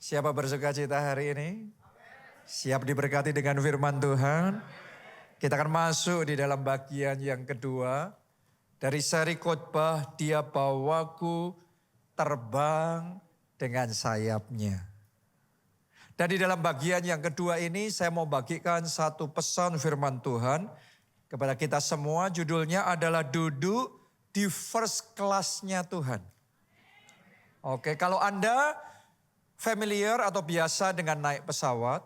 Siapa bersuka cita hari ini? Siap diberkati dengan firman Tuhan? Kita akan masuk di dalam bagian yang kedua. Dari seri khotbah, Dia bawaku terbang dengan sayapnya. Dan di dalam bagian yang kedua ini saya mau bagikan satu pesan firman Tuhan kepada kita semua. Judulnya adalah duduk di first class-nya Tuhan. Oke, kalau Anda familiar atau biasa dengan naik pesawat,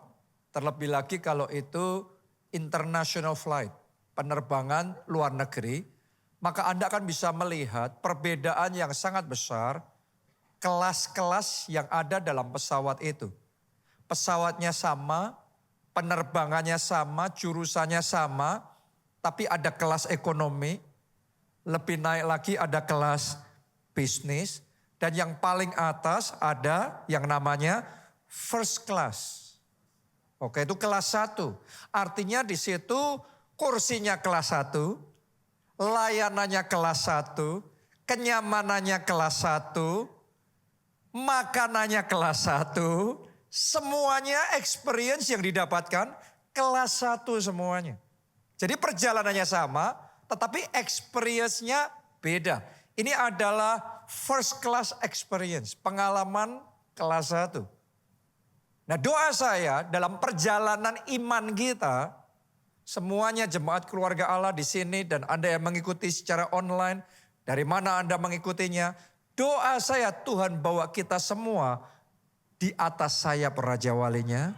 terlebih lagi kalau itu international flight, penerbangan luar negeri, maka Anda akan bisa melihat perbedaan yang sangat besar kelas-kelas yang ada dalam pesawat itu. Pesawatnya sama, penerbangannya sama, jurusannya sama, tapi ada kelas ekonomi, lebih naik lagi ada kelas bisnis, dan yang paling atas ada yang namanya first class. Oke, itu kelas 1. Artinya di situ kursinya kelas 1, layanannya kelas 1, kenyamanannya kelas 1, makanannya kelas 1, semuanya experience yang didapatkan kelas 1 semuanya. Jadi perjalanannya sama, tetapi experience-nya beda. Ini adalah first class experience, pengalaman kelas 1. Nah, doa saya dalam perjalanan iman kita, semuanya jemaat keluarga Allah di sini dan Anda yang mengikuti secara online, dari mana Anda mengikutinya, doa saya Tuhan bawa kita semua di atas sayap Raja Walinya.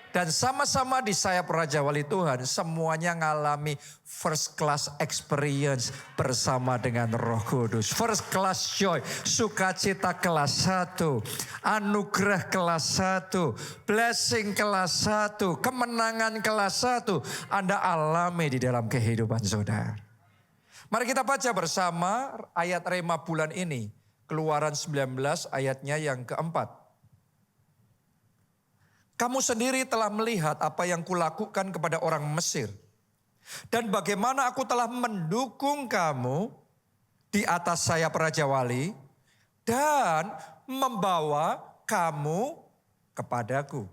Dan sama-sama di sayap Raja Wali Tuhan, semuanya ngalami first class experience bersama dengan Roh Kudus. First class joy, sukacita kelas 1, anugerah kelas 1, blessing kelas 1, kemenangan kelas 1. Anda alami di dalam kehidupan saudara. Mari kita baca bersama ayat rema bulan ini. Keluaran 19 ayatnya yang keempat. Kamu sendiri telah melihat apa yang kulakukan kepada orang Mesir. Dan bagaimana aku telah mendukung kamu di atas sayap Raja Wali. Dan membawa kamu kepadaku.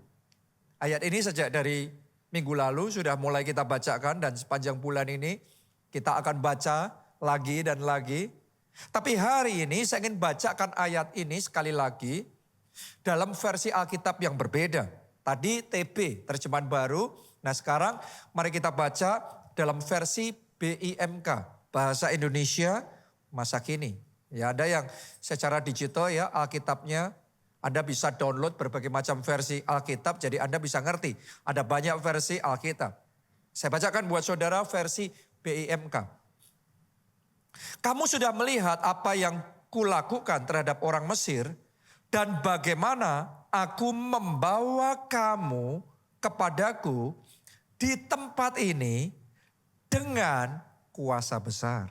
Ayat ini sejak dari minggu lalu sudah mulai kita bacakan. Dan sepanjang bulan ini kita akan baca lagi dan lagi. Tapi hari ini saya ingin bacakan ayat ini sekali lagi dalam versi Alkitab yang berbeda. Tadi TB, terjemahan baru. Nah sekarang mari kita baca dalam versi BIMK, Bahasa Indonesia Masa Kini. Ya ada yang secara digital ya Alkitabnya, Anda bisa download berbagai macam versi Alkitab. Jadi Anda bisa ngerti, ada banyak versi Alkitab. Saya bacakan buat saudara versi BIMK. Kamu sudah melihat apa yang kulakukan terhadap orang Mesir dan bagaimana aku membawa kamu kepadaku di tempat ini dengan kuasa besar.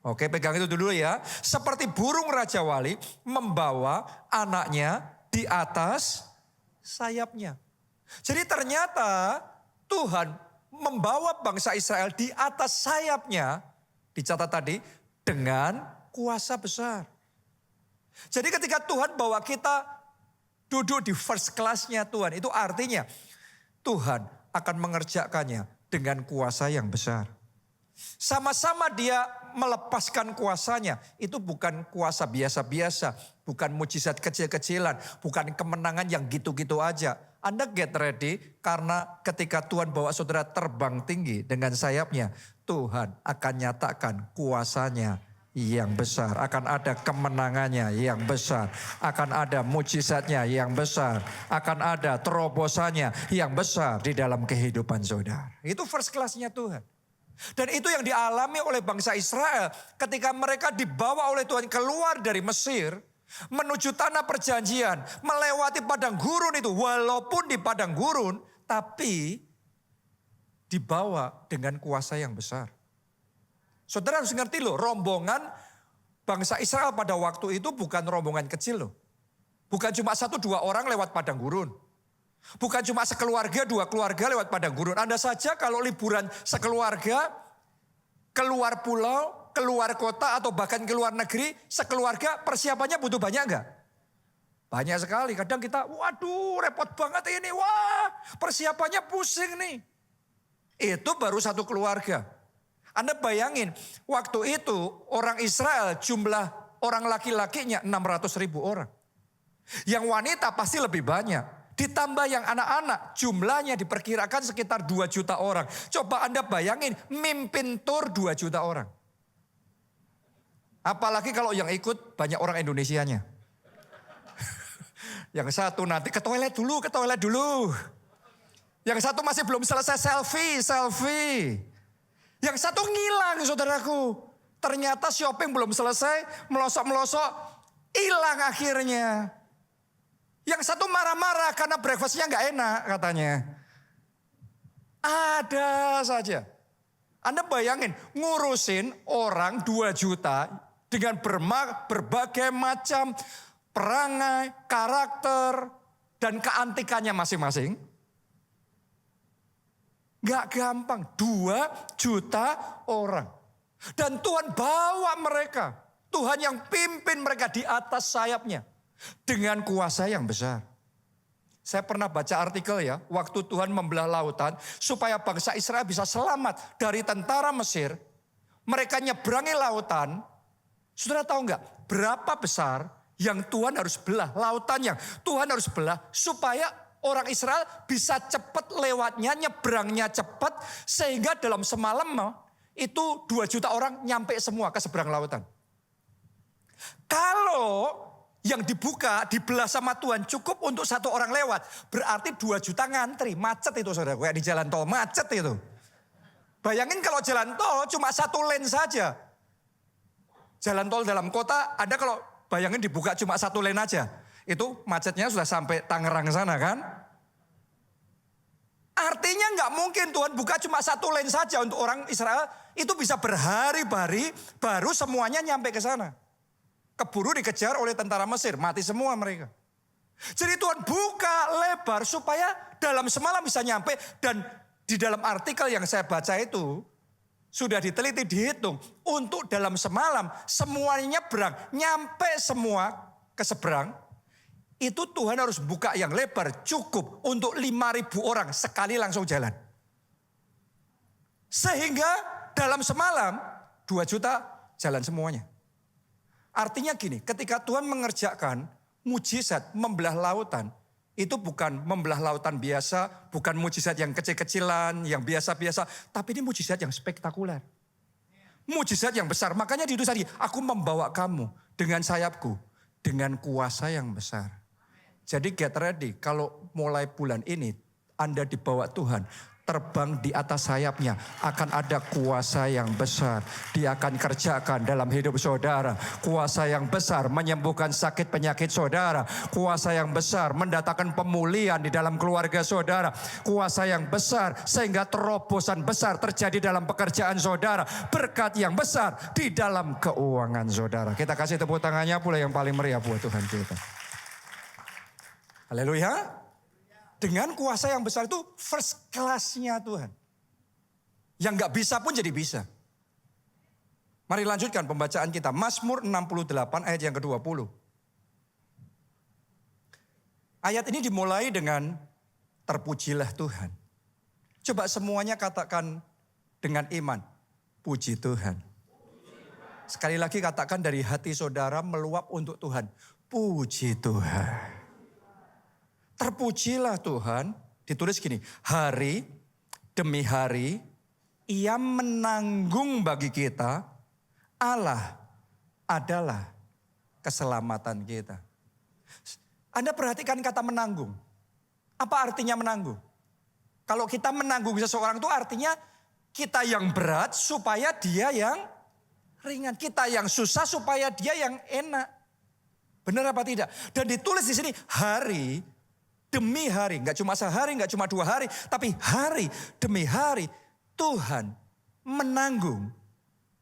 Oke, pegang itu dulu ya. Seperti burung Raja Wali membawa anaknya di atas sayapnya. Jadi ternyata Tuhan membawa bangsa Israel di atas sayapnya, dicatat tadi, dengan kuasa besar. Jadi ketika Tuhan bawa kita duduk di first class-nya Tuhan, itu artinya Tuhan akan mengerjakannya dengan kuasa yang besar. Sama-sama dia melepaskan kuasanya, itu bukan kuasa biasa-biasa, bukan mujizat kecil-kecilan, bukan kemenangan yang gitu-gitu aja. Anda get ready karena ketika Tuhan bawa saudara terbang tinggi dengan sayapnya, Tuhan akan nyatakan kuasanya yang besar, akan ada kemenangannya yang besar, akan ada mujizatnya yang besar, akan ada terobosannya yang besar di dalam kehidupan saudara. Itu first class-nya Tuhan. Dan itu yang dialami oleh bangsa Israel ketika mereka dibawa oleh Tuhan keluar dari Mesir, menuju tanah perjanjian, melewati padang gurun itu. Walaupun di padang gurun, tapi dibawa dengan kuasa yang besar. Saudara harus ngerti loh, rombongan bangsa Israel pada waktu itu bukan rombongan kecil loh. Bukan cuma 1-2 orang lewat padang gurun. Bukan cuma sekeluarga, 2 keluarga lewat padang gurun. Anda saja kalau liburan sekeluarga, keluar pulau, keluar kota atau bahkan keluar negeri, sekeluarga persiapannya butuh banyak enggak? Banyak sekali, kadang kita, waduh repot banget ini, wah persiapannya pusing nih. Itu baru satu keluarga. Anda bayangin, waktu itu orang Israel jumlah orang laki-lakinya 600.000 orang. Yang wanita pasti lebih banyak. Ditambah yang anak-anak jumlahnya diperkirakan sekitar 2 juta orang. Coba Anda bayangin mimpin tur 2 juta orang. Apalagi kalau yang ikut banyak orang Indonesianya. Yang satu nanti ke toilet dulu. Yang satu masih belum selesai selfie. Yang satu ngilang saudaraku. Ternyata shopping belum selesai, melosok-melosok, hilang akhirnya. Yang satu marah-marah karena breakfastnya gak enak katanya. Ada saja. Anda bayangin ngurusin orang 2 juta dengan berbagai macam perangai, karakter, dan keantikannya masing-masing. Gak gampang, 2 juta orang. Dan Tuhan bawa mereka. Tuhan yang pimpin mereka di atas sayapnya. Dengan kuasa yang besar. Saya pernah baca artikel ya, waktu Tuhan membelah lautan supaya bangsa Israel bisa selamat dari tentara Mesir. Mereka nyeberangi lautan. Saudara tahu nggak berapa besar yang Tuhan harus belah, lautan yang Tuhan harus belah supaya orang Israel bisa cepat lewatnya, nyebrangnya cepat sehingga dalam semalam itu 2 juta orang nyampe semua ke seberang lautan. Kalau yang dibuka, dibelah sama Tuhan cukup untuk 1 orang lewat. Berarti 2 juta ngantri, macet itu saudara. Kayak di jalan tol, macet itu. Bayangin kalau jalan tol cuma 1 lane saja. Jalan tol dalam kota, Anda kalau bayangin dibuka cuma 1 lane aja. Itu macetnya sudah sampai Tangerang sana kan. Artinya nggak mungkin Tuhan buka cuma 1 lane saja untuk orang Israel. Itu bisa berhari-hari baru semuanya nyampe ke sana. Keburu dikejar oleh tentara Mesir, mati semua mereka. Jadi Tuhan buka lebar supaya dalam semalam bisa nyampe. Dan di dalam artikel yang saya baca itu, sudah diteliti, dihitung. Untuk dalam semalam semuanya nyebrang, nyampe semua ke seberang. Itu Tuhan harus buka yang lebar cukup untuk 5.000 orang sekali langsung jalan. Sehingga dalam semalam 2 juta jalan semuanya. Artinya gini, ketika Tuhan mengerjakan mujizat membelah lautan, itu bukan membelah lautan biasa, bukan mujizat yang kecil-kecilan, yang biasa-biasa, tapi ini mujizat yang spektakuler. Mujizat yang besar, makanya di itu tadi, aku membawa kamu dengan sayapku, dengan kuasa yang besar. Jadi get ready, kalau mulai bulan ini Anda dibawa Tuhan, terbang di atas sayapnya, akan ada kuasa yang besar. Dia akan kerjakan dalam hidup saudara. Kuasa yang besar menyembuhkan sakit penyakit saudara. Kuasa yang besar mendatangkan pemulihan di dalam keluarga saudara. Kuasa yang besar sehingga terobosan besar terjadi dalam pekerjaan saudara. Berkat yang besar di dalam keuangan saudara. Kita kasih tepuk tangannya pula yang paling meriah buat Tuhan kita. Haleluya. Dengan kuasa yang besar itu first class-nya Tuhan. Yang gak bisa pun jadi bisa. Mari lanjutkan pembacaan kita. Mazmur 68 ayat yang ke-20. Ayat ini dimulai dengan terpujilah Tuhan. Coba semuanya katakan dengan iman. Puji Tuhan. Sekali lagi katakan dari hati saudara meluap untuk Tuhan. Puji Tuhan. Terpujilah Tuhan, ditulis gini, hari demi hari Ia menanggung bagi kita, Allah adalah keselamatan kita. Anda perhatikan kata menanggung. Apa artinya menanggung? Kalau kita menanggung seseorang itu artinya kita yang berat supaya dia yang ringan. Kita yang susah supaya dia yang enak. Benar apa tidak? Dan ditulis di sini hari demi hari, gak cuma sehari, gak cuma 2 hari, tapi hari demi hari Tuhan menanggung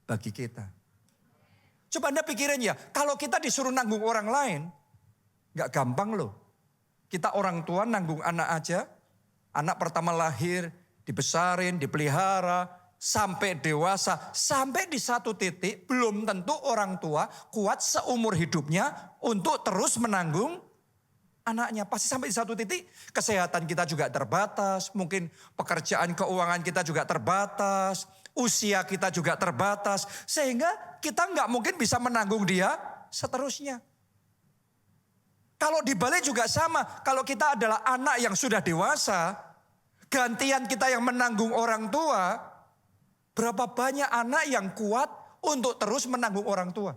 bagi kita. Coba Anda pikirin ya, kalau kita disuruh nanggung orang lain, gak gampang loh. Kita orang tua nanggung anak aja, anak pertama lahir, dibesarin, dipelihara, sampai dewasa, sampai di satu titik belum tentu orang tua kuat seumur hidupnya untuk terus menanggung anaknya. Pasti sampai di satu titik kesehatan kita juga terbatas. Mungkin pekerjaan keuangan kita juga terbatas. Usia kita juga terbatas. Sehingga kita nggak mungkin bisa menanggung dia seterusnya. Kalau dibalik juga sama. Kalau kita adalah anak yang sudah dewasa. Gantian kita yang menanggung orang tua. Berapa banyak anak yang kuat untuk terus menanggung orang tua.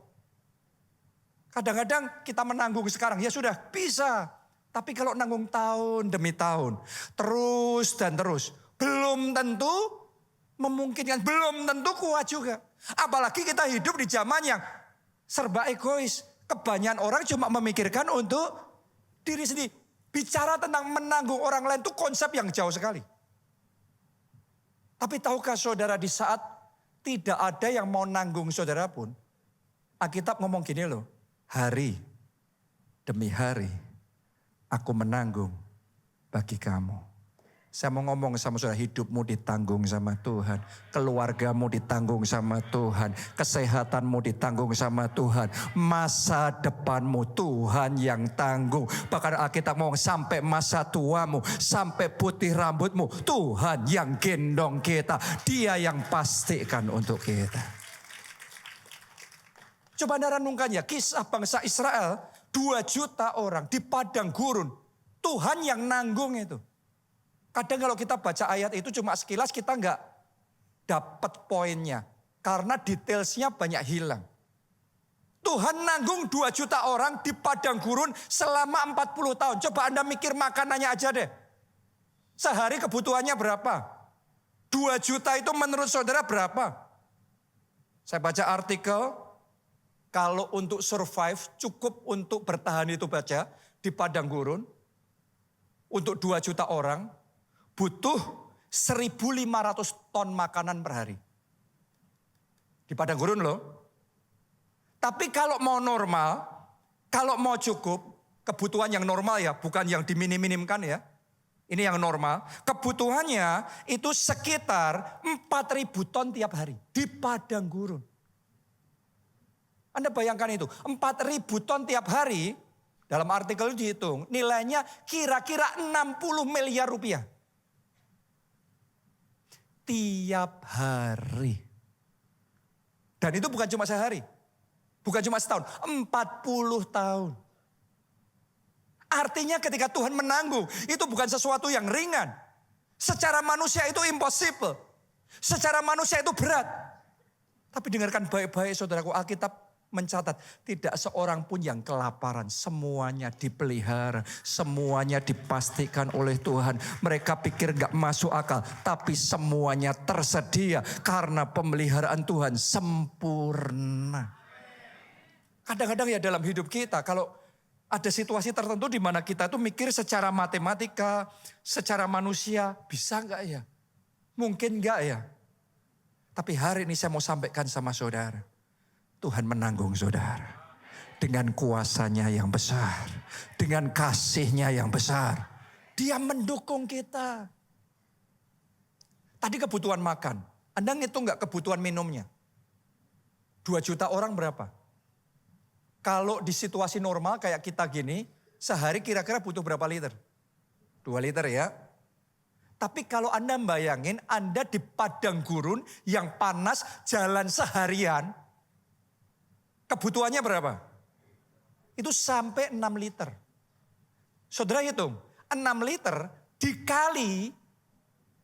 Kadang-kadang kita menanggung sekarang, ya sudah bisa. Tapi kalau nanggung tahun demi tahun, terus dan terus, belum tentu memungkinkan, belum tentu kuat juga. Apalagi kita hidup di zaman yang serba egois. Kebanyakan orang cuma memikirkan untuk diri sendiri. Bicara tentang menanggung orang lain itu konsep yang jauh sekali. Tapi tahukah saudara, di saat tidak ada yang mau nanggung saudara pun, Alkitab ngomong gini loh, hari demi hari aku menanggung bagi kamu. Saya mau ngomong sama saudara, hidupmu ditanggung sama Tuhan. Keluargamu ditanggung sama Tuhan. Kesehatanmu ditanggung sama Tuhan. Masa depanmu Tuhan yang tanggung. Bahkan Alkitab ngomong sampai masa tuamu, sampai putih rambutmu, Tuhan yang gendong kita. Dia yang pastikan untuk kita. Coba Anda renungkan ya, kisah bangsa Israel, 2 juta orang di padang gurun. Tuhan yang nanggung itu. Kadang kalau kita baca ayat itu cuma sekilas kita nggak dapat poinnya. Karena detailsnya banyak hilang. Tuhan nanggung 2 juta orang di padang gurun selama 40 tahun. Coba Anda mikir makanannya aja deh. Sehari kebutuhannya berapa? 2 juta itu menurut saudara berapa? Saya baca artikel. Kalau untuk survive cukup untuk bertahan itu baca di padang gurun. Untuk 2 juta orang butuh 1.500 ton makanan per hari. Di padang gurun loh. Tapi kalau mau normal, kalau mau cukup, kebutuhan yang normal ya, bukan yang diminim-minimkan ya. Ini yang normal. Kebutuhannya itu sekitar 4.000 ton tiap hari. Di padang gurun. Anda bayangkan itu, 4.000 ton tiap hari, dalam artikel itu dihitung, nilainya kira-kira 60 miliar rupiah. Tiap hari. Dan itu bukan cuma sehari. Bukan cuma setahun, 40 tahun. Artinya ketika Tuhan menanggung, itu bukan sesuatu yang ringan. Secara manusia itu impossible. Secara manusia itu berat. Tapi dengarkan baik-baik saudaraku, Alkitab mencatat tidak seorang pun yang kelaparan. Semuanya dipelihara, semuanya dipastikan oleh Tuhan. Mereka pikir gak masuk akal, tapi semuanya tersedia karena pemeliharaan Tuhan sempurna. Kadang-kadang ya dalam hidup kita, kalau ada situasi tertentu di mana kita tuh mikir secara matematika, secara manusia, bisa gak ya? Mungkin gak ya? Tapi hari ini saya mau sampaikan sama saudara. Tuhan menanggung saudara. Dengan kuasanya yang besar. Dengan kasihnya yang besar. Dia mendukung kita. Tadi kebutuhan makan. Anda ngitung gak kebutuhan minumnya? 2 juta orang berapa? Kalau di situasi normal kayak kita gini. Sehari kira-kira butuh berapa liter? 2 liter ya. Tapi kalau Anda bayangin Anda di padang gurun yang panas jalan seharian. Kebutuhannya berapa? Itu sampai 6 liter. Saudara hitung, 6 liter dikali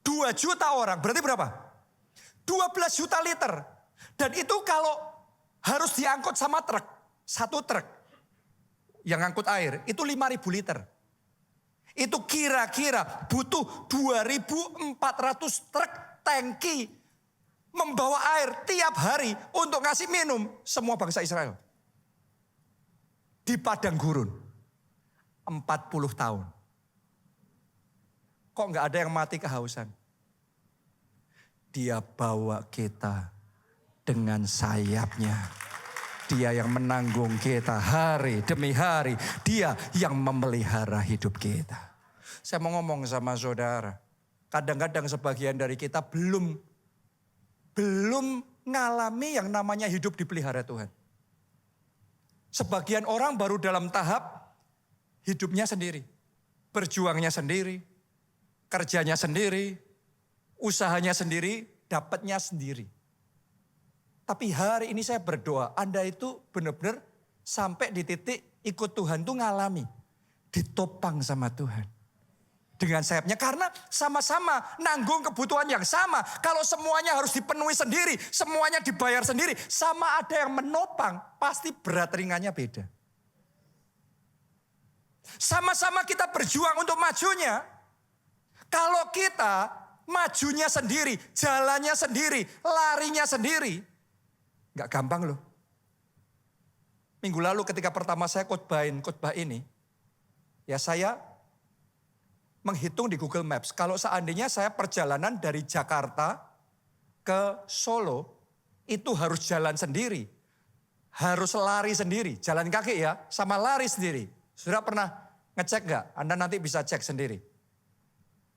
2 juta orang. Berarti berapa? 12 juta liter. Dan itu kalau harus diangkut sama truk. 1 truk yang angkut air itu 5.000 liter. Itu kira-kira butuh 2.400 truk tangki membawa air tiap hari untuk ngasih minum semua bangsa Israel. Di padang gurun. 40 tahun. Kok gak ada yang mati kehausan? Dia bawa kita dengan sayapnya. Dia yang menanggung kita hari demi hari. Dia yang memelihara hidup kita. Saya mau ngomong sama saudara. Kadang-kadang sebagian dari kita belum ngalami yang namanya hidup dipelihara Tuhan. Sebagian orang baru dalam tahap hidupnya sendiri, berjuangnya sendiri, kerjanya sendiri, usahanya sendiri, dapatnya sendiri. Tapi hari ini saya berdoa, Anda itu benar-benar sampai di titik ikut Tuhan tuh ngalami. Ditopang sama Tuhan. Dengan sayapnya, karena sama-sama nanggung kebutuhan yang sama. Kalau semuanya harus dipenuhi sendiri, semuanya dibayar sendiri, sama ada yang menopang, pasti berat ringannya beda. Sama-sama kita berjuang untuk majunya. Kalau kita majunya sendiri, jalannya sendiri, larinya sendiri, gak gampang loh. Minggu lalu ketika pertama saya khotbah ini, ya saya menghitung di Google Maps, kalau seandainya saya perjalanan dari Jakarta ke Solo, itu harus jalan sendiri. Harus lari sendiri, jalan kaki ya, sama lari sendiri. Sudah pernah ngecek gak? Anda nanti bisa cek sendiri.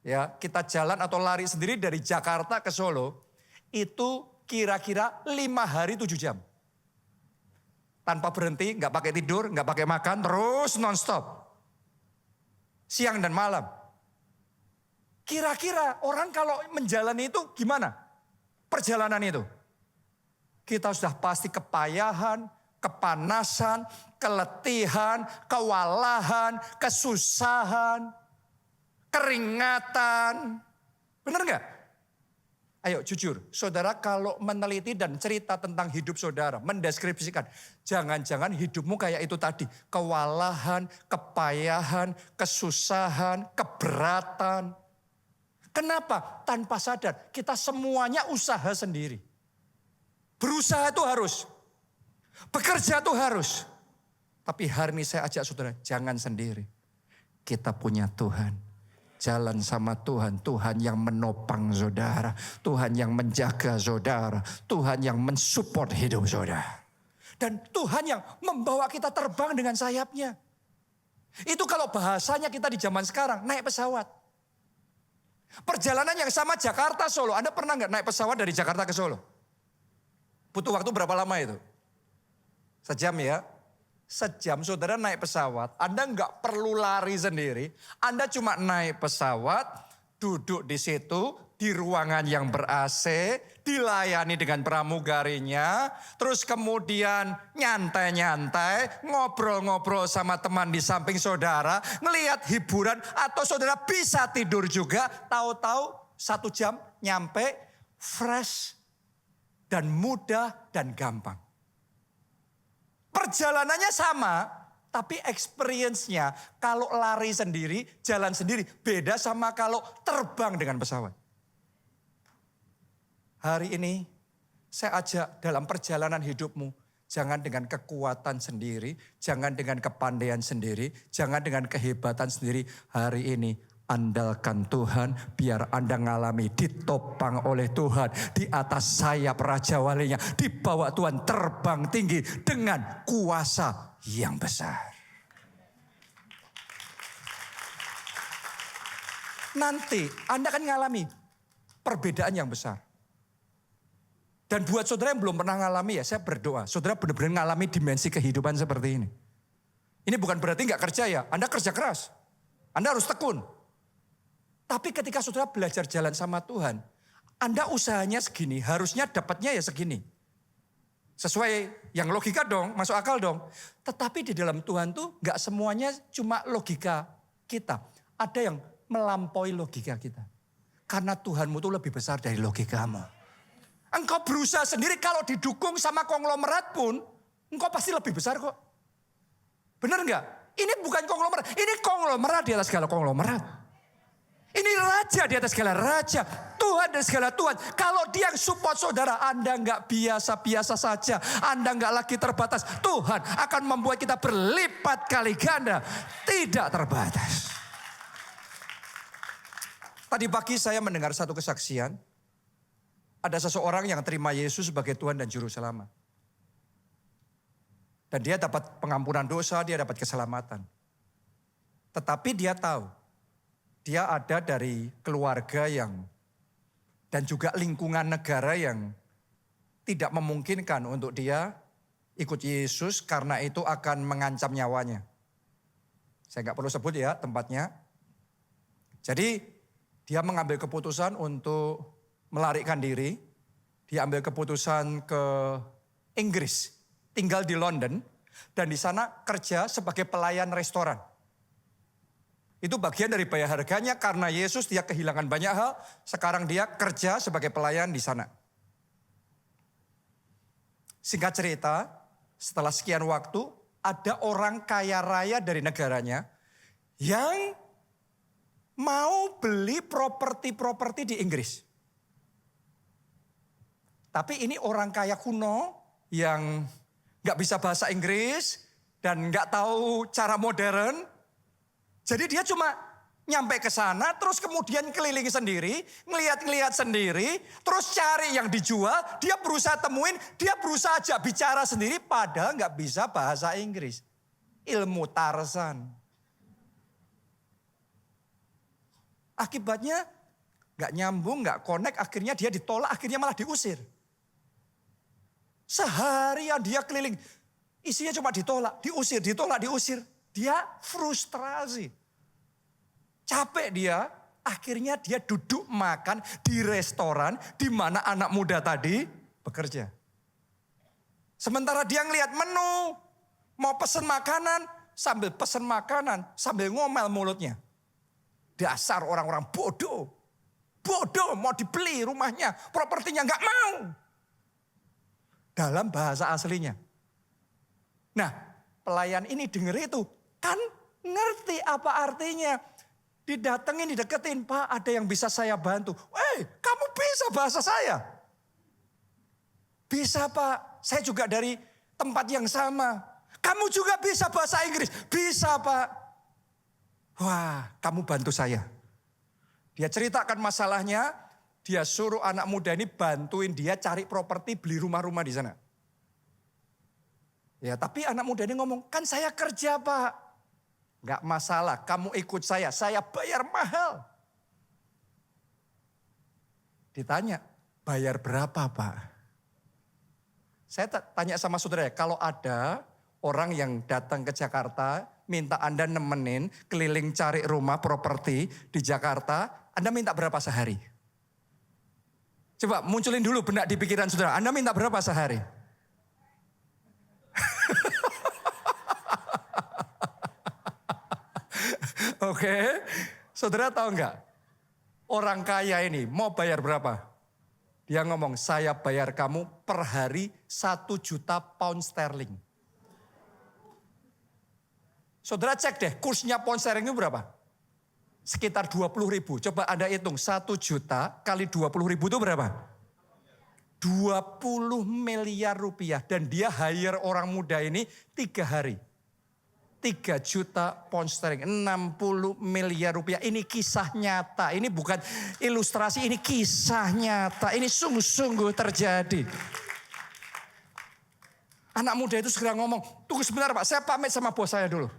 Ya, kita jalan atau lari sendiri dari Jakarta ke Solo, itu kira-kira 5 hari 7 jam. Tanpa berhenti, gak pakai tidur, gak pakai makan, terus non-stop. Siang dan malam. Kira-kira orang kalau menjalani itu gimana? Perjalanan itu. Kita sudah pasti kepayahan, kepanasan, keletihan, kewalahan, kesusahan, keringatan. Benar nggak? Ayo jujur, saudara kalau meneliti dan cerita tentang hidup saudara, mendeskripsikan. Jangan-jangan hidupmu kayak itu tadi. Kewalahan, kepayahan, kesusahan, keberatan. Kenapa? Tanpa sadar kita semuanya usaha sendiri. Berusaha itu harus. Bekerja itu harus. Tapi hari ini saya ajak saudara, jangan sendiri. Kita punya Tuhan. Jalan sama Tuhan. Tuhan yang menopang saudara. Tuhan yang menjaga saudara. Tuhan yang mensupport hidup saudara. Dan Tuhan yang membawa kita terbang dengan sayapnya. Itu kalau bahasanya kita di zaman sekarang, naik pesawat. Perjalanan yang sama Jakarta Solo. Anda pernah nggak naik pesawat dari Jakarta ke Solo? Butuh waktu berapa lama itu? Sejam ya. Sejam saudara naik pesawat. Anda nggak perlu lari sendiri. Anda cuma naik pesawat, duduk di situ, di ruangan yang ber-AC, dilayani dengan pramugarinya, terus kemudian nyantai-nyantai, ngobrol-ngobrol sama teman di samping saudara, ngelihat hiburan, atau saudara bisa tidur juga, tahu-tahu 1 jam nyampe, fresh, dan mudah, dan gampang. Perjalanannya sama, tapi experience-nya kalau lari sendiri, jalan sendiri, beda sama kalau terbang dengan pesawat. Hari ini saya ajak dalam perjalanan hidupmu. Jangan dengan kekuatan sendiri, jangan dengan kepandaian sendiri, jangan dengan kehebatan sendiri. Hari ini andalkan Tuhan, biar Anda ngalami ditopang oleh Tuhan. Di atas sayap Raja Walinya, dibawa Tuhan terbang tinggi dengan kuasa yang besar. Nanti Anda akan ngalami perbedaan yang besar. Dan buat saudara yang belum pernah ngalami, ya saya berdoa, saudara benar-benar ngalami dimensi kehidupan seperti ini. Ini bukan berarti nggak kerja ya, Anda kerja keras. Anda harus tekun. Tapi ketika saudara belajar jalan sama Tuhan, Anda usahanya segini, harusnya dapatnya ya segini. Sesuai yang logika dong, masuk akal dong. Tetapi di dalam Tuhan tuh nggak semuanya cuma logika kita. Ada yang melampaui logika kita. Karena Tuhanmu tuh lebih besar dari logikamu. Engkau berusaha sendiri, kalau didukung sama konglomerat pun, engkau pasti lebih besar kok. Benar nggak? Ini bukan konglomerat, ini konglomerat di atas segala konglomerat. Ini raja di atas segala raja, Tuhan dan segala Tuhan. Kalau dia yang support saudara, Anda nggak biasa-biasa saja, Anda nggak lagi terbatas. Tuhan akan membuat kita berlipat kali ganda, tidak terbatas. Tadi pagi saya mendengar satu kesaksian. Ada seseorang yang terima Yesus sebagai Tuhan dan Juru Selamat. Dan dia dapat pengampunan dosa, dia dapat keselamatan. Tetapi dia tahu, dia ada dari keluarga yang, dan juga lingkungan negara yang tidak memungkinkan untuk dia ikut Yesus karena itu akan mengancam nyawanya. Saya nggak perlu sebut ya tempatnya. Jadi dia mengambil keputusan untuk melarikan diri. Dia ambil keputusan ke Inggris, tinggal di London. Dan di sana kerja sebagai pelayan restoran. Itu bagian dari bayar harganya karena Yesus dia kehilangan banyak hal. Sekarang dia kerja sebagai pelayan di sana. Singkat cerita, setelah sekian waktu, ada orang kaya raya dari negaranya yang mau beli properti-properti di Inggris. Tapi ini orang kaya kuno yang gak bisa bahasa Inggris dan gak tahu cara modern. Jadi dia cuma nyampe ke sana, terus kemudian keliling sendiri, ngeliat-ngeliat sendiri, terus cari yang dijual, dia berusaha temuin, dia berusaha ajak bicara sendiri, padahal nggak bisa bahasa Inggris. Ilmu Tarzan. Akibatnya nggak nyambung, nggak connect, akhirnya dia ditolak, akhirnya malah diusir. Seharian dia keliling, isinya cuma ditolak, diusir, ditolak, diusir. Dia frustrasi. Capek dia, akhirnya dia duduk makan di restoran di mana anak muda tadi bekerja. Sementara dia ngelihat menu, mau pesen makanan, sambil ngomel mulutnya. Dasar orang-orang bodoh. Bodoh mau dibeli rumahnya, propertinya nggak mau. Dalam bahasa aslinya. Nah, pelayan ini denger itu, kan ngerti apa artinya. Didatengin, dideketin, Pak ada yang bisa saya bantu. Kamu bisa bahasa saya? Bisa Pak, saya juga dari tempat yang sama. Kamu juga bisa bahasa Inggris? Bisa Pak. Wah, kamu bantu saya. Dia ceritakan masalahnya, dia suruh anak muda ini bantuin dia cari properti, beli rumah-rumah di sana. Ya, tapi anak muda ini ngomong, kan saya kerja Pak. Gak masalah, kamu ikut saya bayar mahal. Ditanya, bayar berapa Pak? Saya tanya sama saudara, kalau ada orang yang datang ke Jakarta, minta Anda nemenin keliling cari rumah properti di Jakarta, Anda minta berapa sehari? Coba munculin dulu benak di pikiran saudara, Anda minta berapa sehari? Oke, saudara tahu nggak? Orang kaya ini mau bayar berapa? Dia ngomong, saya bayar kamu per hari 1 juta pound sterling. Saudara cek deh, kursnya pound sterling itu berapa? Sekitar 20.000. Coba Anda hitung, 1 juta kali 20.000 itu berapa? 20 miliar rupiah. Dan dia hire orang muda ini 3 hari. 3 juta pound sterling, 60 miliar rupiah. Ini kisah nyata, ini bukan ilustrasi, ini kisah nyata. Ini sungguh-sungguh terjadi. Anak muda itu segera ngomong, tunggu sebentar Pak, saya pamit sama bos saya dulu.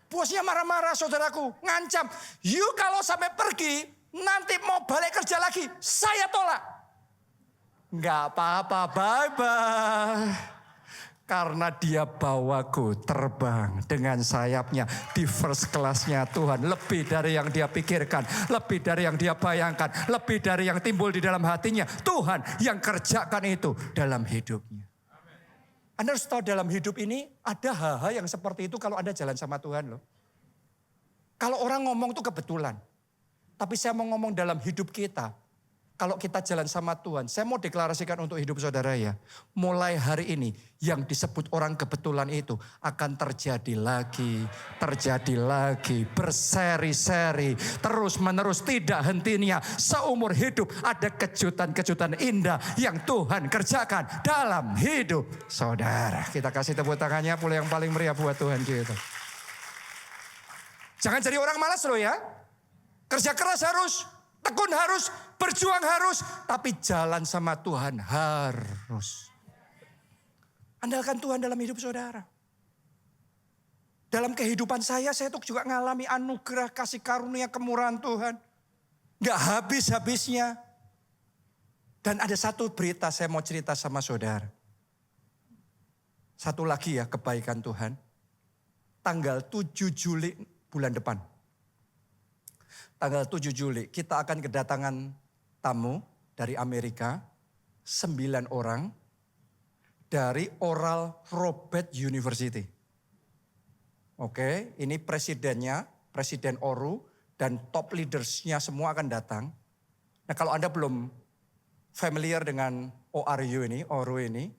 Bosnya marah-marah saudaraku, ngancam. You kalau sampai pergi, nanti mau balik kerja lagi, saya tolak. Enggak apa-apa, bye-bye. Karena dia bawaku terbang dengan sayapnya di first class-nya Tuhan. Lebih dari yang dia pikirkan, lebih dari yang dia bayangkan, lebih dari yang timbul di dalam hatinya. Tuhan yang kerjakan itu dalam hidupnya. Anda harus tahu dalam hidup ini ada hal-hal yang seperti itu kalau Anda jalan sama Tuhan loh. Kalau orang ngomong itu kebetulan. Tapi saya mau ngomong dalam hidup kita. Kalau kita jalan sama Tuhan, saya mau deklarasikan untuk hidup saudara ya. Mulai hari ini yang disebut orang kebetulan itu akan terjadi lagi, berseri-seri, terus menerus tidak hentinya. Seumur hidup ada kejutan-kejutan indah yang Tuhan kerjakan dalam hidup saudara. Kita kasih tepuk tangannya pula yang paling meriah buat Tuhan kita. Jangan jadi orang malas loh ya. Kerja keras harus. Tekun harus, berjuang harus, tapi jalan sama Tuhan harus. Andalkan Tuhan dalam hidup saudara. Dalam kehidupan saya tuh juga ngalami anugerah kasih karunia kemurahan Tuhan. Gak habis-habisnya. Dan ada satu berita saya mau cerita sama saudara. Satu lagi ya kebaikan Tuhan. tanggal 7 Juli bulan depan. Tanggal 7 Juli kita akan kedatangan tamu dari Amerika, 9 orang dari Oral Roberts University. Oke, ini presidennya, Presiden ORU dan top leadersnya semua akan datang. Nah, kalau Anda belum familiar dengan ORU ini,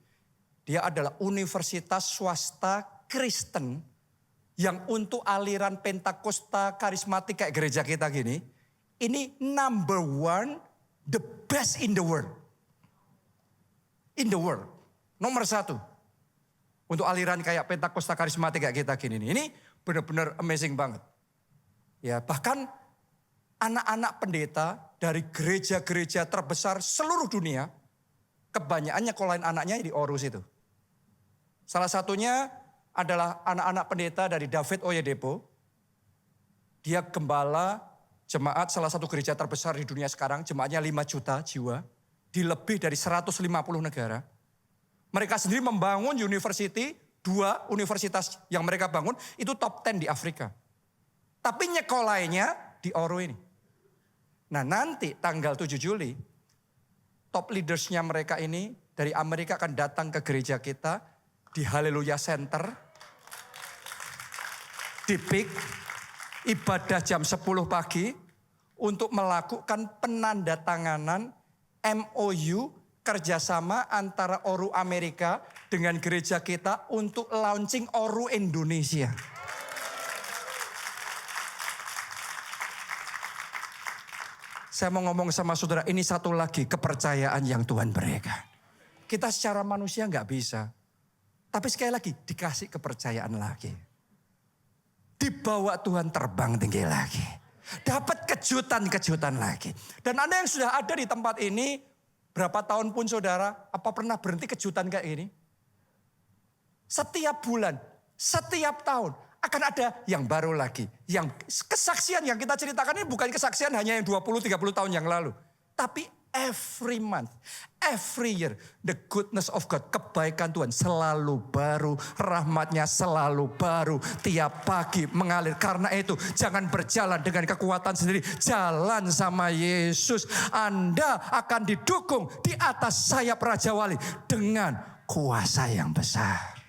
dia adalah universitas swasta Kristen yang untuk aliran Pentakosta karismatik kayak gereja kita gini, ini number one, the best in the world. In the world, nomor 1. Untuk aliran kayak Pentakosta karismatik kayak kita gini. Ini benar-benar amazing banget. Ya, bahkan anak-anak pendeta dari gereja-gereja terbesar seluruh dunia, kebanyakannya nyekolahin anaknya di Orus itu. Salah satunya adalah anak-anak pendeta dari David Oyedepo. Dia gembala jemaat salah satu gereja terbesar di dunia sekarang, jemaatnya 5 juta jiwa, di lebih dari 150 negara. Mereka sendiri membangun university, 2 universitas yang mereka bangun itu top 10 di Afrika. Tapi nyekolainya di Oru ini. Nah, nanti tanggal 7 Juli, top leadersnya mereka ini dari Amerika akan datang ke gereja kita di Haleluya Center. Di PIK, ibadah jam 10 pagi untuk melakukan penandatanganan MOU kerjasama antara Oru Amerika dengan gereja kita untuk launching Oru Indonesia. Saya mau ngomong sama saudara, ini satu lagi kepercayaan yang Tuhan berikan. Kita secara manusia nggak bisa. Tapi sekali lagi dikasih kepercayaan lagi. Dibawa Tuhan terbang tinggi lagi. Dapat kejutan-kejutan lagi. Dan Anda yang sudah ada di tempat ini, berapa tahun pun saudara, apa pernah berhenti kejutan kayak gini? Setiap bulan, setiap tahun akan ada yang baru lagi. Yang kesaksian yang kita ceritakan ini bukan kesaksian hanya yang 20-30 tahun yang lalu. Tapi every month, every year, the goodness of God, kebaikan Tuhan selalu baru, rahmatnya selalu baru, tiap pagi mengalir. Karena itu jangan berjalan dengan kekuatan sendiri, jalan sama Yesus. Anda akan didukung di atas sayap Raja Wali dengan kuasa yang besar.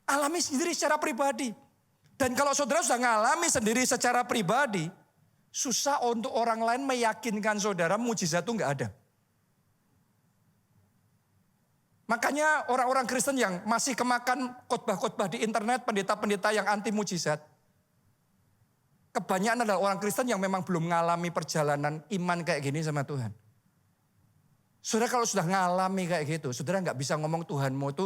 Alami sendiri secara pribadi. Dan kalau saudara sudah mengalami sendiri secara pribadi, susah untuk orang lain meyakinkan saudara mujizat itu enggak ada. Makanya orang-orang Kristen yang masih kemakan khotbah-khotbah di internet, pendeta-pendeta yang anti mujizat. Kebanyakan adalah orang Kristen yang memang belum mengalami perjalanan iman kayak gini sama Tuhan. Saudara kalau sudah mengalami kayak gitu, saudara enggak bisa ngomong Tuhanmu itu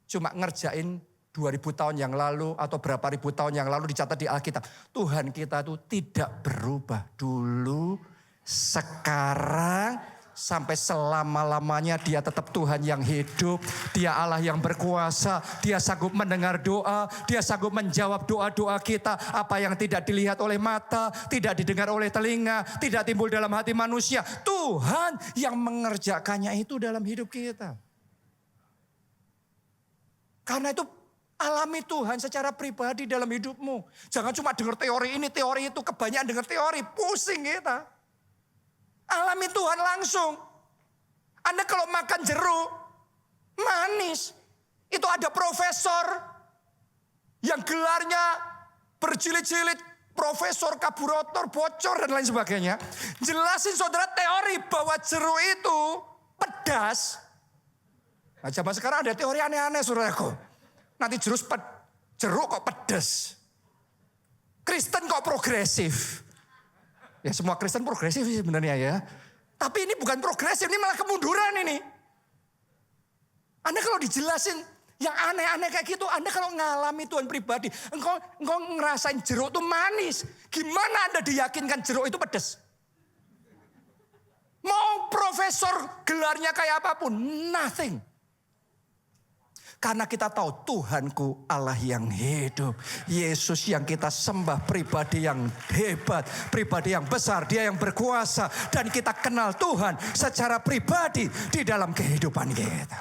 cuma ngerjain 2000 tahun yang lalu atau berapa ribu tahun yang lalu dicatat di Alkitab. Tuhan kita itu tidak berubah dulu, sekarang, sampai selama-lamanya dia tetap Tuhan yang hidup. Dia Allah yang berkuasa, dia sanggup mendengar doa, dia sanggup menjawab doa-doa kita. Apa yang tidak dilihat oleh mata, tidak didengar oleh telinga, tidak timbul dalam hati manusia. Tuhan yang mengerjakannya itu dalam hidup kita. Karena itu alami Tuhan secara pribadi dalam hidupmu. Jangan cuma dengar teori ini, teori itu. Kebanyakan dengar teori, pusing kita. Alami Tuhan langsung. Anda kalau makan jeruk, manis. Itu ada profesor yang gelarnya berjilid-jilid. Profesor, kaburator, bocor dan lain sebagainya. Jelasin saudara teori bahwa jeruk itu pedas. Nah, zaman sekarang ada teori aneh-aneh saudaraku. Nanti jeruk kok pedas. Kristen kok progresif. Ya semua Kristen progresif sih sebenarnya ya. Tapi ini bukan progresif, ini malah kemunduran ini. Anda kalau dijelasin yang aneh-aneh kayak gitu, Anda kalau ngalami Tuhan pribadi, engkau ngerasain jeruk itu manis. Gimana Anda diyakinkan jeruk itu pedas? Mau profesor gelarnya kayak apapun, nothing. Karena kita tahu Tuhanku Allah yang hidup. Yesus yang kita sembah pribadi yang hebat. Pribadi yang besar. Dia yang berkuasa. Dan kita kenal Tuhan secara pribadi di dalam kehidupan kita.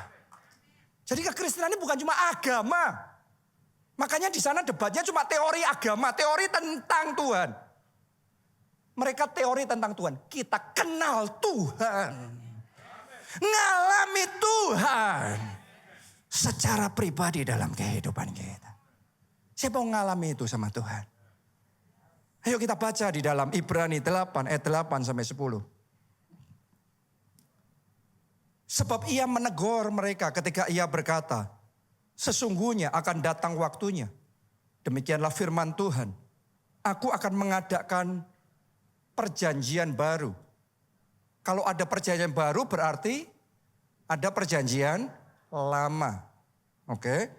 Jadi kekristenan ini bukan cuma agama. Makanya di sana debatnya cuma teori agama, teori tentang Tuhan. Mereka teori tentang Tuhan. Kita kenal Tuhan. Ngalami Tuhan. Secara pribadi dalam kehidupan kita. Siapa mau ngalami itu sama Tuhan? Ayo kita baca di dalam Ibrani 8 ayat 8 sampai 10. Sebab ia menegur mereka ketika ia berkata, sesungguhnya akan datang waktunya. Demikianlah firman Tuhan. Aku akan mengadakan perjanjian baru. Kalau ada perjanjian baru berarti ada perjanjian lama. Oke?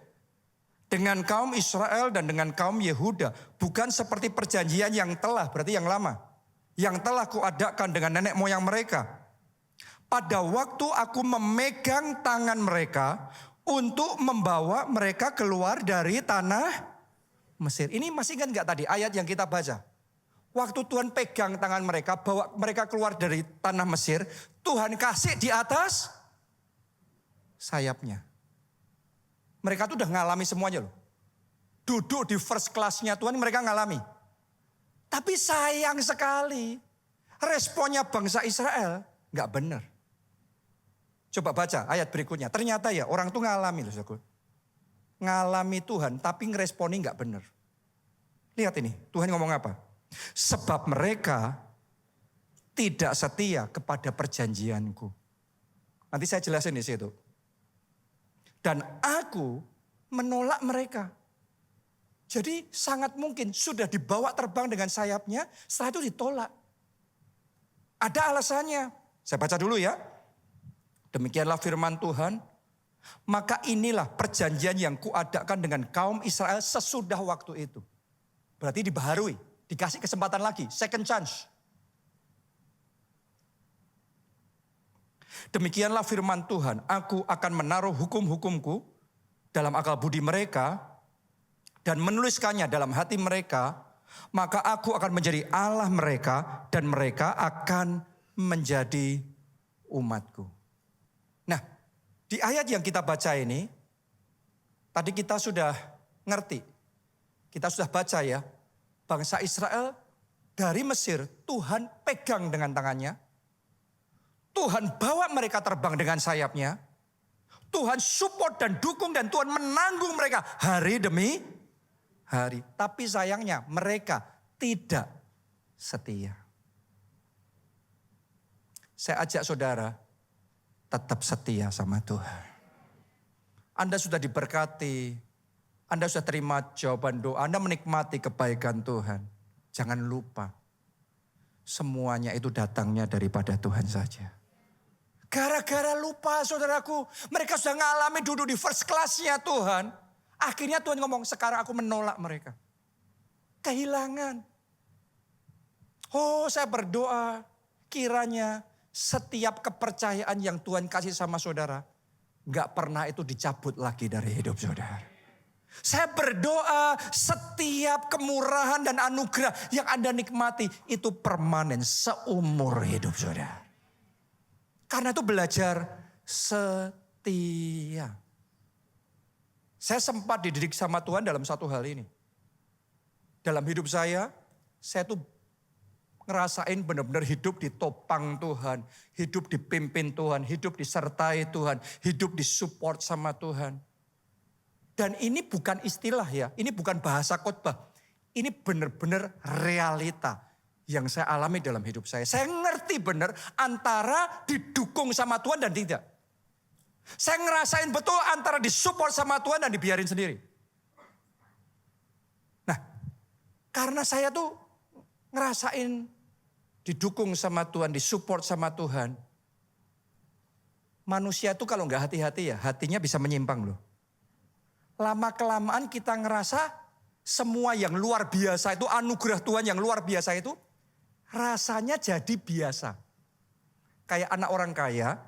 Dengan kaum Israel dan dengan kaum Yehuda. Bukan seperti perjanjian yang telah, berarti yang lama. Yang telah kuadakan dengan nenek moyang mereka. Pada waktu aku memegang tangan mereka untuk membawa mereka keluar dari tanah Mesir. Ini masih ingat gak tadi ayat yang kita baca? Waktu Tuhan pegang tangan mereka, bawa mereka keluar dari tanah Mesir, Tuhan kasih di atas sayapnya. Mereka tuh udah ngalami semuanya loh. Duduk di first class-nya Tuhan mereka ngalami. Tapi sayang sekali, responnya bangsa Israel gak benar. Coba baca ayat berikutnya. Ternyata ya orang tuh ngalami loh saudaraku. Ngalami Tuhan tapi ngeresponi gak benar. Lihat ini Tuhan ngomong apa. Sebab mereka tidak setia kepada perjanjianku. Nanti saya jelasin di situ. Dan aku menolak mereka. Jadi sangat mungkin sudah dibawa terbang dengan sayapnya. Setelah itu ditolak. Ada alasannya. Saya baca dulu ya. Demikianlah firman Tuhan. Maka inilah perjanjian yang kuadakan dengan kaum Israel sesudah waktu itu. Berarti dibaharui. Dikasih kesempatan lagi. Second chance. Demikianlah firman Tuhan. Aku akan menaruh hukum-hukumku dalam akal budi mereka. Dan menuliskannya dalam hati mereka. Maka aku akan menjadi Allah mereka. Dan mereka akan menjadi umatku. Nah, di ayat yang kita baca ini, tadi kita sudah ngerti. Kita sudah baca ya, bangsa Israel dari Mesir, Tuhan pegang dengan tangannya. Tuhan bawa mereka terbang dengan sayapnya. Tuhan support dan dukung dan Tuhan menanggung mereka hari demi hari. Tapi sayangnya mereka tidak setia. Saya ajak saudara, tetap setia sama Tuhan. Anda sudah diberkati. Anda sudah terima jawaban doa. Anda menikmati kebaikan Tuhan. Jangan lupa. Semuanya itu datangnya daripada Tuhan saja. Gara-gara lupa saudaraku. Mereka sudah ngalami duduk di first class-nya Tuhan. Akhirnya Tuhan ngomong, sekarang aku menolak mereka. Kehilangan. Oh, saya berdoa. Kiranya setiap kepercayaan yang Tuhan kasih sama saudara, gak pernah itu dicabut lagi dari hidup saudara. Saya berdoa setiap kemurahan dan anugerah yang Anda nikmati itu permanen seumur hidup saudara. Karena itu belajar setia. Saya sempat dididik sama Tuhan dalam satu hal ini. Dalam hidup saya tuh ngerasain benar-benar hidup ditopang Tuhan. Hidup dipimpin Tuhan. Hidup disertai Tuhan. Hidup disupport sama Tuhan. Dan ini bukan istilah ya. Ini bukan bahasa khotbah. Ini benar-benar realita yang saya alami dalam hidup saya. Saya ngerti benar antara didukung sama Tuhan dan tidak. Saya ngerasain betul antara disupport sama Tuhan dan dibiarin sendiri. Nah, karena saya tuh ngerasain didukung sama Tuhan, disupport sama Tuhan. Manusia tuh kalau nggak hati-hati ya, hatinya bisa menyimpang loh. Lama-kelamaan kita ngerasa semua yang luar biasa itu, anugerah Tuhan yang luar biasa itu, rasanya jadi biasa. Kayak anak orang kaya,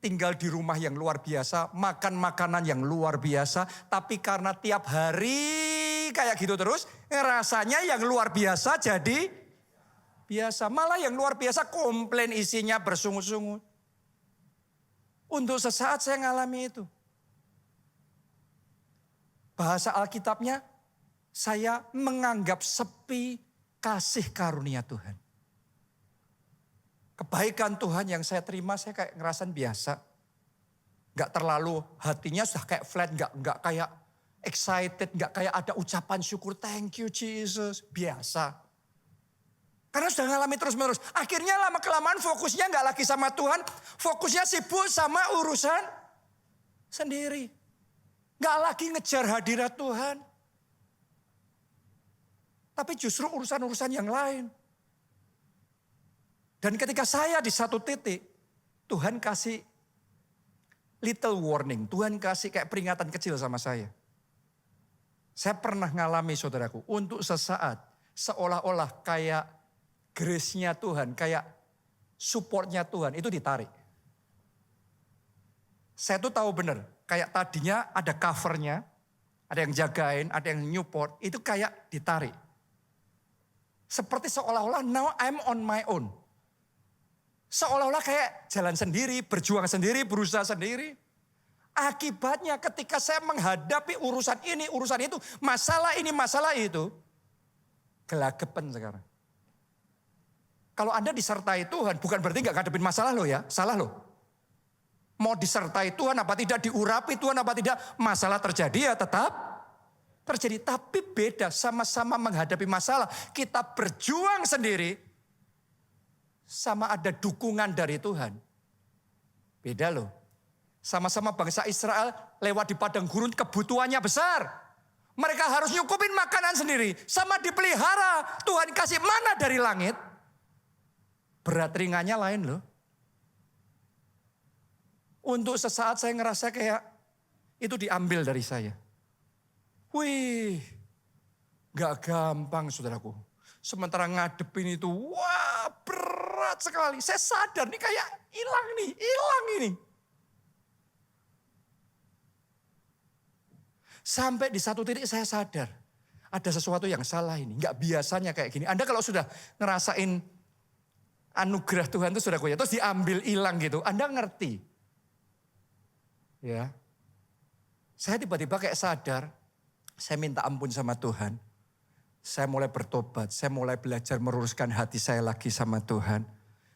tinggal di rumah yang luar biasa, makan makanan yang luar biasa, tapi karena tiap hari kayak gitu terus, rasanya yang luar biasa jadi biasa. Malah yang luar biasa komplain isinya bersungut-sungut. Untuk sesaat saya ngalami itu. bahasa Alkitabnya, saya menganggap sepi kasih karunia Tuhan. Kebaikan Tuhan yang saya terima, saya kayak ngerasain biasa. Gak terlalu hatinya sudah kayak flat, gak kayak excited, gak kayak ada ucapan syukur, thank you Jesus, biasa. Karena sudah ngalami terus-menerus. Akhirnya lama-kelamaan fokusnya gak lagi sama Tuhan, fokusnya sibuk sama urusan sendiri. Gak lagi ngejar hadirat Tuhan. Tapi justru urusan-urusan yang lain. Dan ketika saya di satu titik, Tuhan kasih little warning. Tuhan kasih kayak peringatan kecil sama saya. Saya pernah ngalami saudaraku, untuk sesaat seolah-olah kayak grace-nya Tuhan, kayak support-nya Tuhan itu ditarik. Saya tuh tahu benar, kayak tadinya ada cover-nya, ada yang jagain, ada yang nyupport, itu kayak ditarik. Seperti seolah-olah now I'm on my own. Seolah-olah kayak jalan sendiri, berjuang sendiri, berusaha sendiri. Akibatnya ketika saya menghadapi urusan ini, urusan itu, masalah ini, masalah itu, gelagapan sekarang. Kalau Anda disertai Tuhan, bukan berarti gak ngadepin masalah lo ya, salah lo. Mau disertai Tuhan apa tidak, diurapi Tuhan apa tidak, masalah terjadi ya tetap terjadi. Tapi beda, sama-sama menghadapi masalah, kita berjuang sendiri, sama ada dukungan dari Tuhan. Beda loh. Sama-sama bangsa Israel lewat di padang gurun, kebutuhannya besar. Mereka harus nyukupin makanan sendiri. Sama dipelihara. Tuhan kasih mana dari langit. Berat ringannya lain loh. Untuk sesaat saya ngerasa kayak itu diambil dari saya. Wih, gak gampang saudaraku. Sementara ngadepin itu, wah berat sekali. Saya sadar nih kayak hilang ini. Sampai di satu titik saya sadar, ada sesuatu yang salah ini. Gak biasanya kayak gini. Anda kalau sudah ngerasain anugerah Tuhan itu saudaraku ya, terus diambil hilang gitu, Anda ngerti. Ya, saya tiba-tiba kayak sadar, saya minta ampun sama Tuhan. Saya mulai bertobat, saya mulai belajar meluruskan hati saya lagi sama Tuhan.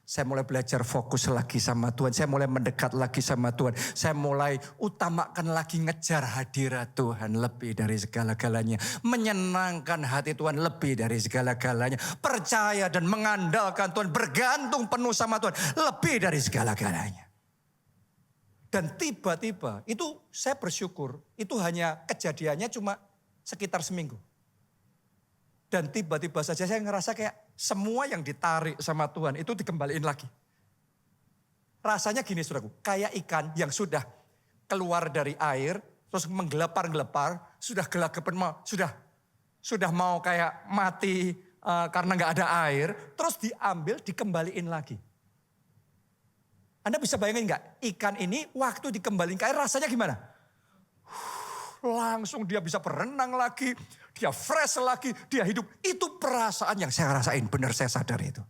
Saya mulai belajar fokus lagi sama Tuhan. Saya mulai mendekat lagi sama Tuhan. Saya mulai utamakan lagi ngejar hadirat Tuhan lebih dari segala-galanya. Menyenangkan hati Tuhan lebih dari segala-galanya. Percaya dan mengandalkan Tuhan, bergantung penuh sama Tuhan lebih dari segala-galanya. Dan tiba-tiba itu saya bersyukur, itu hanya kejadiannya cuma sekitar seminggu. Dan tiba-tiba saja saya ngerasa kayak semua yang ditarik sama Tuhan itu dikembaliin lagi. Rasanya gini saudaraku, kayak ikan yang sudah keluar dari air, terus menggelepar-gelepar, sudah gelagapan, sudah mau kayak mati karena nggak ada air, terus diambil, dikembaliin lagi. Anda bisa bayangin nggak, ikan ini waktu dikembaliin ke air rasanya gimana? Langsung dia bisa berenang lagi, dia fresh lagi, dia hidup. Itu perasaan yang saya rasain, benar saya sadar itu.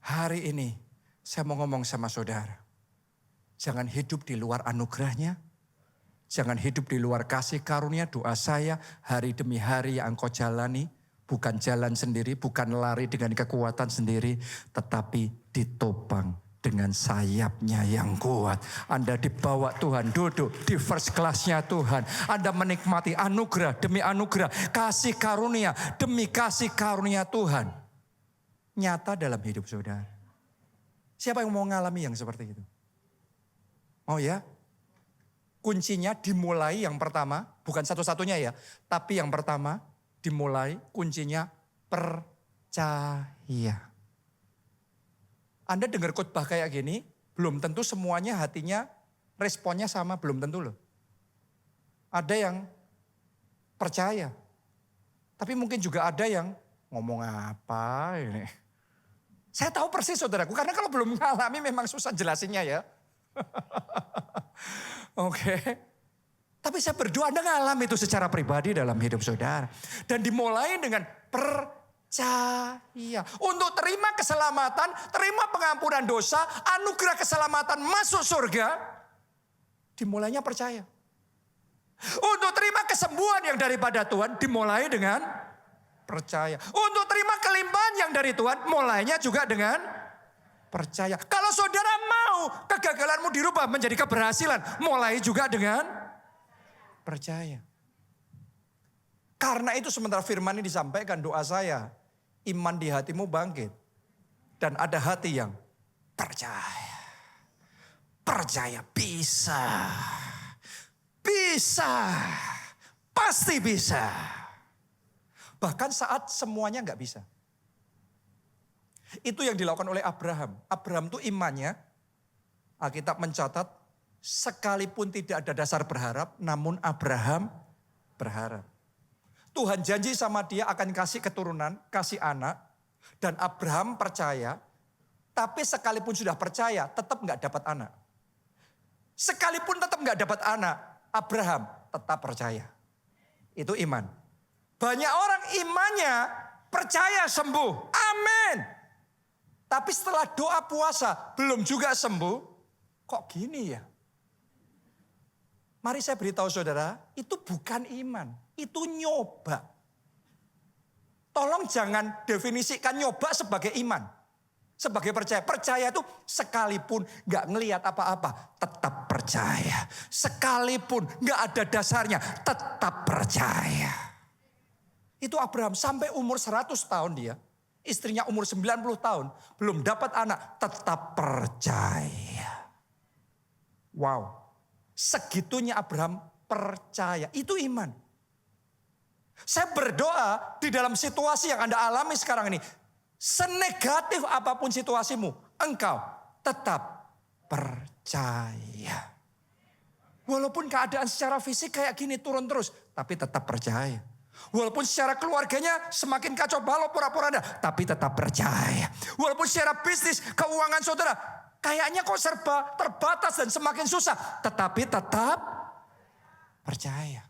Hari ini saya mau ngomong sama saudara. Jangan hidup di luar anugerahnya. Jangan hidup di luar kasih karunia. Doa saya hari demi hari yang engkau jalani. Bukan jalan sendiri, bukan lari dengan kekuatan sendiri. Tetapi ditopang dengan sayapnya yang kuat. Anda dibawa Tuhan, duduk di first class-nya Tuhan. Anda menikmati anugerah demi anugerah. Kasih karunia demi kasih karunia Tuhan. Nyata dalam hidup saudara. Siapa yang mau ngalami yang seperti itu? Mau ya? Kuncinya dimulai yang pertama. Bukan satu-satunya ya. Tapi yang pertama dimulai kuncinya percaya. Anda dengar khotbah kayak gini, belum tentu semuanya hatinya responnya sama, belum tentu loh. Ada yang percaya, tapi mungkin juga ada yang ngomong apa ini. Saya tahu persis saudaraku, karena kalau belum mengalami memang susah jelasinnya ya. Oke. Tapi saya berdoa Anda ngalami itu secara pribadi dalam hidup saudara. Dan dimulai dengan percaya. Untuk terima keselamatan, terima pengampunan dosa, anugerah keselamatan masuk surga. Dimulainya percaya. Untuk terima kesembuhan yang daripada Tuhan, dimulai dengan percaya. Untuk terima kelimpahan yang dari Tuhan, mulainya juga dengan percaya. Kalau saudara mau kegagalanmu dirubah menjadi keberhasilan, mulai juga dengan percaya. Karena itu sementara firman ini disampaikan, doa saya, iman di hatimu bangkit. Dan ada hati yang percaya. Percaya bisa. Bisa. Pasti bisa. Bahkan saat semuanya nggak bisa. Itu yang dilakukan oleh Abraham. Abraham itu imannya, Alkitab mencatat, sekalipun tidak ada dasar berharap, namun Abraham berharap. Tuhan janji sama dia akan kasih keturunan, kasih anak. Dan Abraham percaya, tapi sekalipun sudah percaya, tetap nggak dapat anak. Sekalipun tetap nggak dapat anak, Abraham tetap percaya. Itu iman. Banyak orang imannya percaya sembuh. Amin. Tapi setelah doa puasa belum juga sembuh. Kok gini ya? Mari saya beritahu saudara, itu bukan iman. Itu nyoba. Tolong jangan definisikan nyoba sebagai iman. Sebagai percaya. Percaya itu sekalipun gak ngelihat apa-apa, tetap percaya. Sekalipun gak ada dasarnya, tetap percaya. Itu Abraham sampai umur 100 tahun dia. Istrinya umur 90 tahun. Belum dapat anak, tetap percaya. Wow. Segitunya Abraham percaya. Itu iman. Saya berdoa di dalam situasi yang Anda alami sekarang ini. Senegatif apapun situasimu, engkau tetap percaya. Walaupun keadaan secara fisik kayak gini turun terus, tapi tetap percaya. Walaupun secara keluarganya semakin kacau balau pura-pura Anda, tapi tetap percaya. Walaupun secara bisnis, keuangan saudara, kayaknya kok serba terbatas dan semakin susah, tetapi tetap percaya.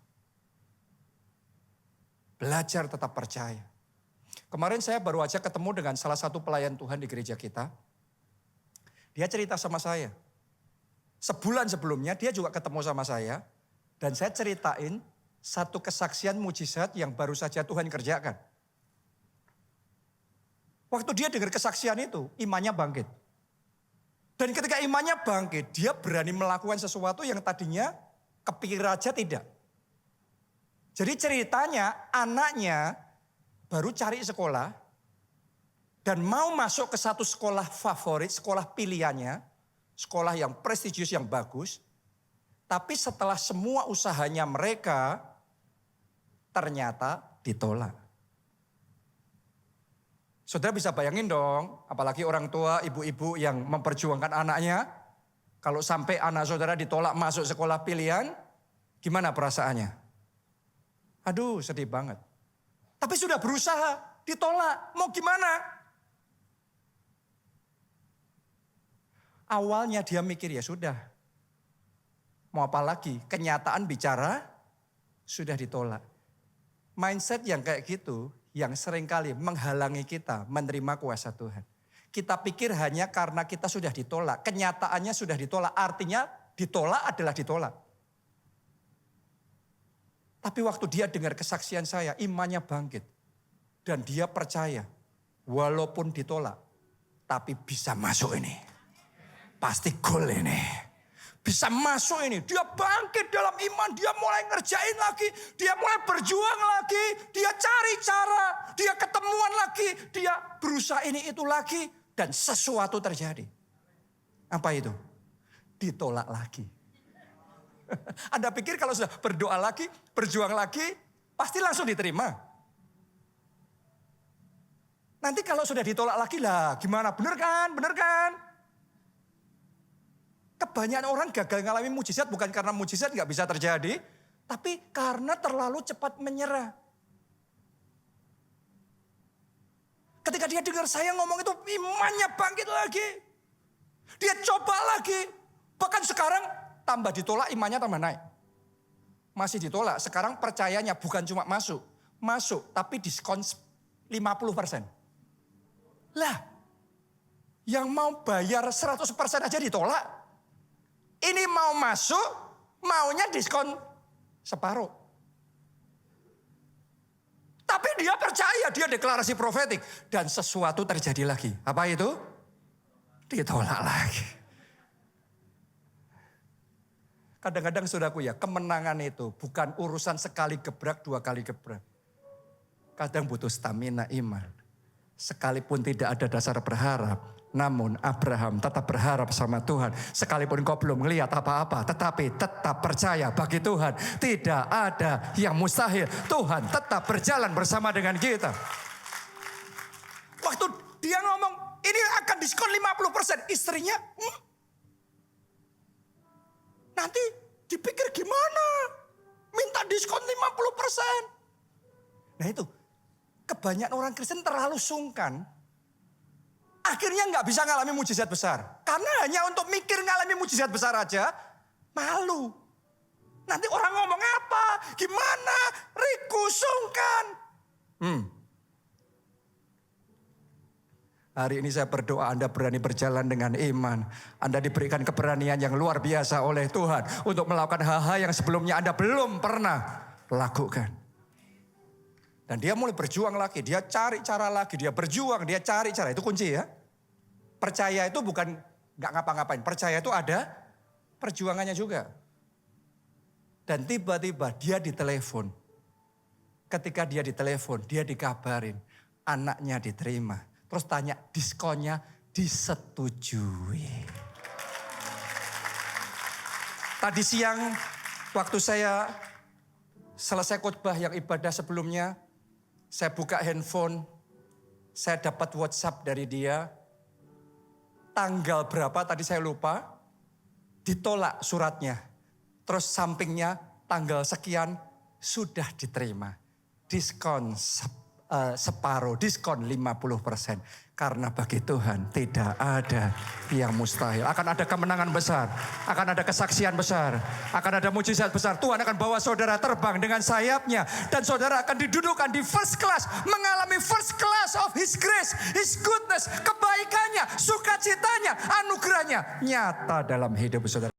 Belajar tetap percaya. Kemarin saya baru aja ketemu dengan salah satu pelayan Tuhan di gereja kita. Dia cerita sama saya. Sebulan sebelumnya dia juga ketemu sama saya. Dan saya ceritain satu kesaksian mujizat yang baru saja Tuhan kerjakan. Waktu dia dengar kesaksian itu, imannya bangkit. Dan ketika imannya bangkit, dia berani melakukan sesuatu yang tadinya kepikir aja tidak. Jadi ceritanya anaknya baru cari sekolah dan mau masuk ke satu sekolah favorit, sekolah pilihannya, sekolah yang prestisius, yang bagus. Tapi setelah semua usahanya mereka, ternyata ditolak. Saudara bisa bayangin dong, apalagi orang tua, ibu-ibu yang memperjuangkan anaknya. Kalau sampai anak saudara ditolak masuk sekolah pilihan, gimana perasaannya? Aduh, sedih banget. Tapi sudah berusaha, ditolak. Mau gimana? Awalnya dia mikir ya sudah. Mau apa lagi? Kenyataan bicara sudah ditolak. Mindset yang kayak gitu yang seringkali menghalangi kita menerima kuasa Tuhan. Kita pikir hanya karena kita sudah ditolak. Kenyataannya sudah ditolak. Artinya ditolak adalah ditolak. Tapi waktu dia dengar kesaksian saya, imannya bangkit. Dan dia percaya, walaupun ditolak, tapi bisa masuk ini. Pasti gol ini. Bisa masuk ini. Dia bangkit dalam iman, dia mulai ngerjain lagi. Dia mulai berjuang lagi. Dia cari cara, dia ketemuan lagi. Dia berusaha ini itu lagi. Dan sesuatu terjadi. Apa itu? Ditolak lagi. Anda pikir kalau sudah berdoa lagi, berjuang lagi, pasti langsung diterima. Nanti kalau sudah ditolak lagi lah, gimana? Bener kan? Bener kan? Kebanyakan orang gagal ngalami mujizat bukan karena mujizat nggak bisa terjadi, tapi karena terlalu cepat menyerah. Ketika dia dengar saya ngomong itu, imannya bangkit lagi. Dia coba lagi. Bahkan sekarang tambah ditolak, imannya tambah naik. Masih ditolak, sekarang percayanya bukan cuma masuk. Masuk, tapi diskon 50%. Lah, yang mau bayar 100% aja ditolak. Ini mau masuk, maunya diskon separuh. Tapi dia percaya, dia deklarasi profetik. Dan sesuatu terjadi lagi. Apa itu? Ditolak lagi. Kadang-kadang saudaraku ya, kemenangan itu bukan urusan sekali gebrak, dua kali gebrak. Kadang butuh stamina iman. Sekalipun tidak ada dasar berharap, namun Abraham tetap berharap sama Tuhan. Sekalipun kau belum melihat apa-apa, tetapi tetap percaya bagi Tuhan. Tidak ada yang mustahil. Tuhan tetap berjalan bersama dengan kita. Waktu dia ngomong, ini akan diskon 50%. Istrinya, nanti dipikir gimana? Minta diskon 50%. Nah itu, kebanyakan orang Kristen terlalu sungkan. Akhirnya nggak bisa ngalami mujizat besar. Karena hanya untuk mikir ngalami mujizat besar aja, malu. Nanti orang ngomong apa? Gimana? Riku sungkan. Hari ini saya berdoa Anda berani berjalan dengan iman. Anda diberikan keberanian yang luar biasa oleh Tuhan. Untuk melakukan hal-hal yang sebelumnya Anda belum pernah lakukan. Dan dia mulai berjuang lagi, dia cari cara lagi, dia berjuang, dia cari cara. Itu kunci ya. Percaya itu bukan gak ngapa-ngapain, percaya itu ada perjuangannya juga. Dan tiba-tiba dia ditelepon. Ketika dia ditelepon, dia dikabarin, anaknya diterima. Terus tanya, diskonnya disetujui. Tadi siang, waktu saya selesai khotbah yang ibadah sebelumnya, saya buka handphone, saya dapat WhatsApp dari dia. Tanggal berapa tadi saya lupa, ditolak suratnya. Terus sampingnya tanggal sekian sudah diterima. Diskon separuh, diskon 50%. Karena bagi Tuhan tidak ada yang mustahil. Akan ada kemenangan besar, akan ada kesaksian besar, akan ada mujizat besar. Tuhan akan bawa saudara terbang dengan sayapnya. Dan saudara akan didudukkan di first class. Mengalami first class of His grace, His goodness, kebaikannya, sukacitanya, anugerahnya. Nyata dalam hidup saudara.